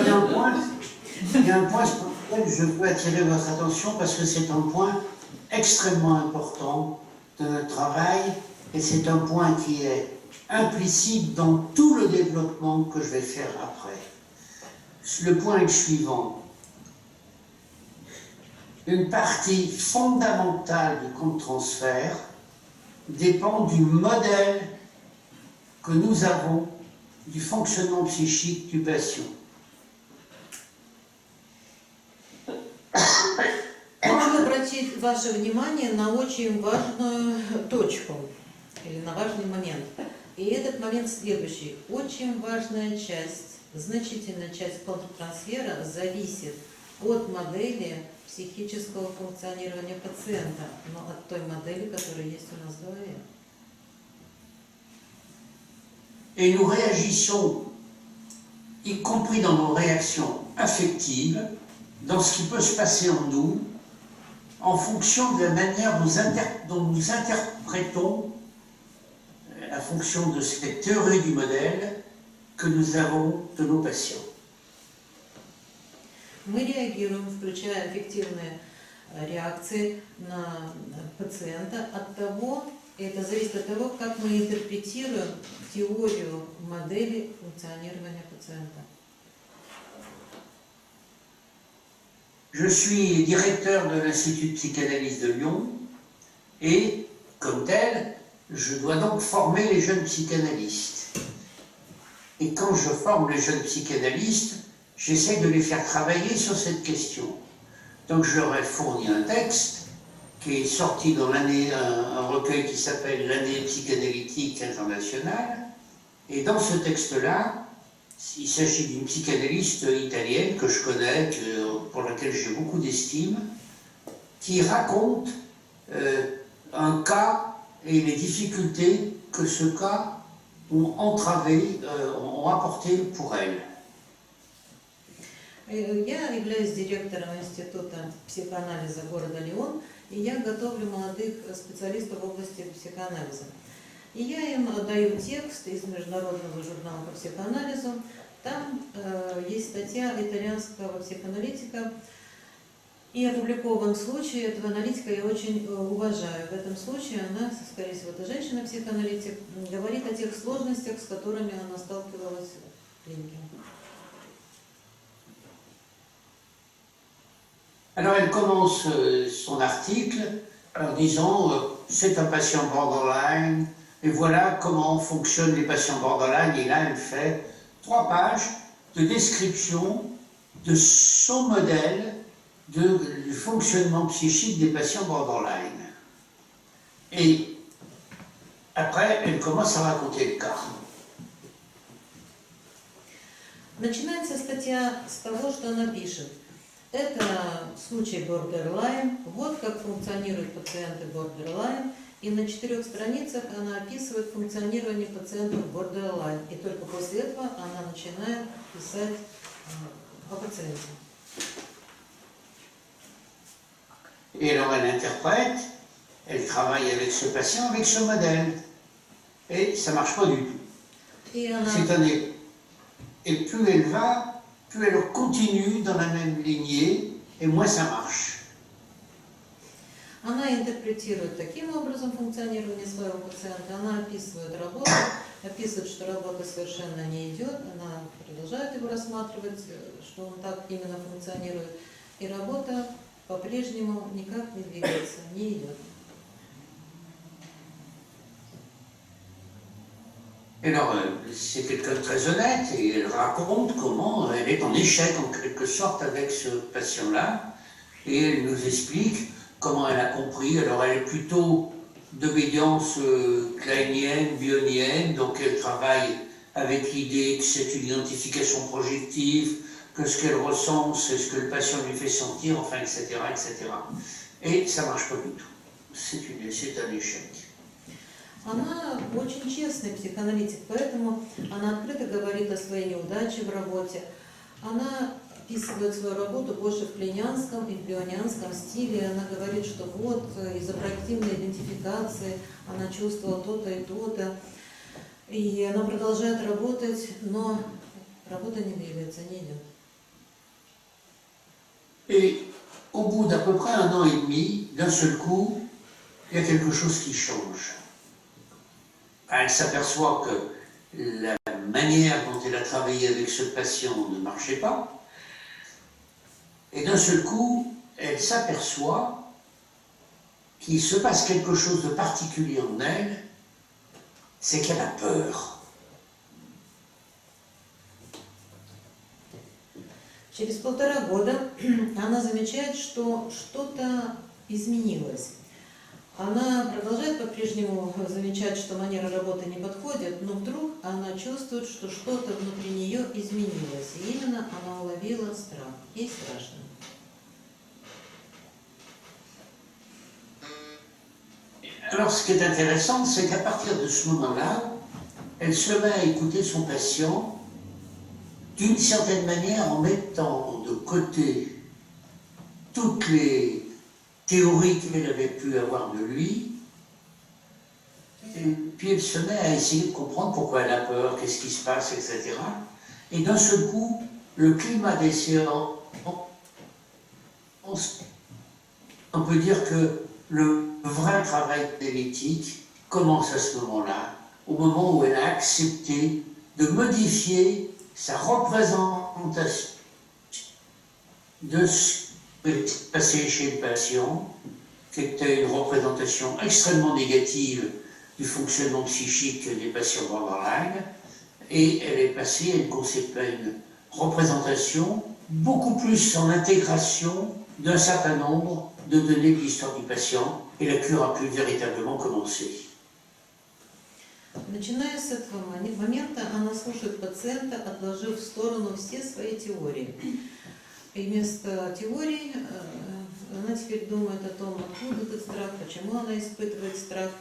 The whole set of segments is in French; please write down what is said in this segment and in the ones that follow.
il y a un point sur lequel je veux attirer votre attention parce que c'est un point extrêmement important de notre travail et c'est un point qui est implicite dans tout le développement que je vais faire après. Le point est le suivant. Une partie fondamentale du compte transfert dépend du modèle que nous avons du fonctionnement psychique du patient. Хочу обратить ваше внимание на очень важную точку, или на важный момент. И этот момент следующий. Очень важная часть, значительная часть контртрансфера зависит от модели психического функционирования пациента, но от той модели, которая есть у нас в голове. Et nous réagissons, y compris dans nos réactions affectives, dans ce qui peut se passer en nous, en fonction de la manière dont nous interprétons, la fonction de cette théorie du modèle que nous avons de nos patients. Мы реагируем, включая эффективные реакции на пациента от того, и это зависит от того, как мы интерпретируем теорию модели функционирования пациента. Je suis directeur de l'Institut de psychanalyse de Lyon et, comme tel, je dois donc former les jeunes psychanalystes. Et quand je forme les jeunes psychanalystes, j'essaie de les faire travailler sur cette question. Donc je leur ai fourni un texte qui est sorti dans l'année, un recueil qui s'appelle l'année psychanalytique internationale. Et dans ce texte-là, il s'agit d'une psychanalyste italienne que je connais, pour laquelle j'ai beaucoup d'estime, qui raconte un cas et les difficultés que ce cas ont entravé, ont apporté pour elle. Я являюсь директором Института психоанализа города Лион, и я готовлю молодых специалистов в области психоанализа. И я им даю текст из Международного журнала по психоанализу. Там есть статья итальянского психоаналитика, и опубликован случай этого аналитика я очень уважаю. В этом случае она, скорее всего, это женщина-психоаналитик, говорит о тех сложностях, с которыми она сталкивалась в клинике. Alors elle commence son article en disant c'est un patient borderline et voilà comment fonctionnent les patients borderline et là elle fait 3 pages de description de son modèle du fonctionnement psychique des patients borderline. Et après elle commence à raconter le cas. Начинается статья с того, что она пишет. Это случай borderline, вот как функционируют пациенты borderline, и на 4 страницах она описывает функционирование пациентов borderline, и только после этого она начинает писать о пациенте. Et alors elle interprète, elle travaille avec ce patient, avec ce modèle, et ça ne marche pas du tout. Et plus elle va, plus elle continue dans la même lignée, et moins ça marche. Она интерпретирует таким образом функционирование своего пациента, она описывает работу, описывает, что работа совершенно не идет, она продолжает его рассматривать, что он так именно функционирует, и работа по-прежнему никак не двигается, не идет. Et alors, c'est quelqu'un de très honnête et elle raconte comment elle est en échec en quelque sorte avec ce patient-là et elle nous explique comment elle a compris. Alors, elle est plutôt d'obédience kleinienne, bionienne, donc elle travaille avec l'idée que c'est une identification projective, que ce qu'elle ressent, c'est ce que le patient lui fait sentir, enfin, etc., etc. Et ça ne marche pas du tout. C'est un échec. Она очень честный психоаналитик, поэтому она открыто говорит о своей неудаче в работе. Она описывает свою работу больше в клинианском и в бионианском стиле. Она говорит, что вот из-за проективной идентификации она чувствовала то-то и то-то. И она продолжает работать, но работа не двигается, не идет. Et au bout d'à peu près 1 an et demi, d'un seul coup, il y a quelque chose qui change. Elle s'aperçoit que la manière dont elle a travaillé avec ce patient ne marchait pas. Et d'un seul coup, elle s'aperçoit qu'il se passe quelque chose de particulier en elle, c'est qu'elle a peur. Через 1,5 года она замечает, что что-то изменилось. Она продолжает по-прежнему замечать, что манера работы не подходит, но вдруг она чувствует, что что-то внутри нее изменилось. И именно она уловила страх. Ей страшно. Alors, ce qui est intéressant, c'est qu'à partir de ce moment-là, elle se met à écouter son patient d'une certaine manière en mettant de côté toutes les théories qu'elle avait pu avoir de lui, et puis elle se met à essayer de comprendre pourquoi elle a peur, qu'est-ce qui se passe, etc. Et d'un seul coup, le climat des séances, on peut dire que le vrai travail d'éthique commence à ce moment-là, au moment où elle a accepté de modifier sa représentation de ce qui s'est passé chez le patient, qui était une représentation extrêmement négative du fonctionnement psychique des patients borderline, et elle est passée à une représentation beaucoup plus en intégration d'un certain nombre de données de l'histoire du patient, et la cure a pu véritablement commencer. Начиная с этого момента, она слушает пациента, отложив в сторону все свои теории. И вместо теорий она теперь думает о том, откуда этот страх, почему она испытывает страх,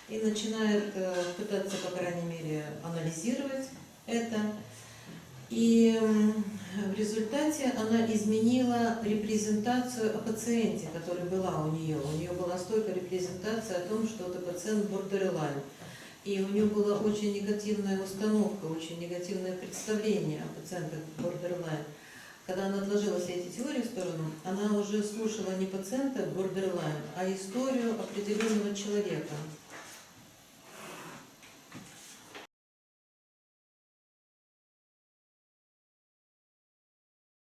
и начинает пытаться, по крайней мере, анализировать это. И в результате она изменила репрезентацию о пациенте, которая была у нее. У нее была стойкая репрезентация о том, что это пациент borderline. И у нее была очень негативная установка, очень негативное представление о пациентах borderline. Когда она отложила все эти теории в сторону, она уже слушала не пациента borderline, а историю определенного человека.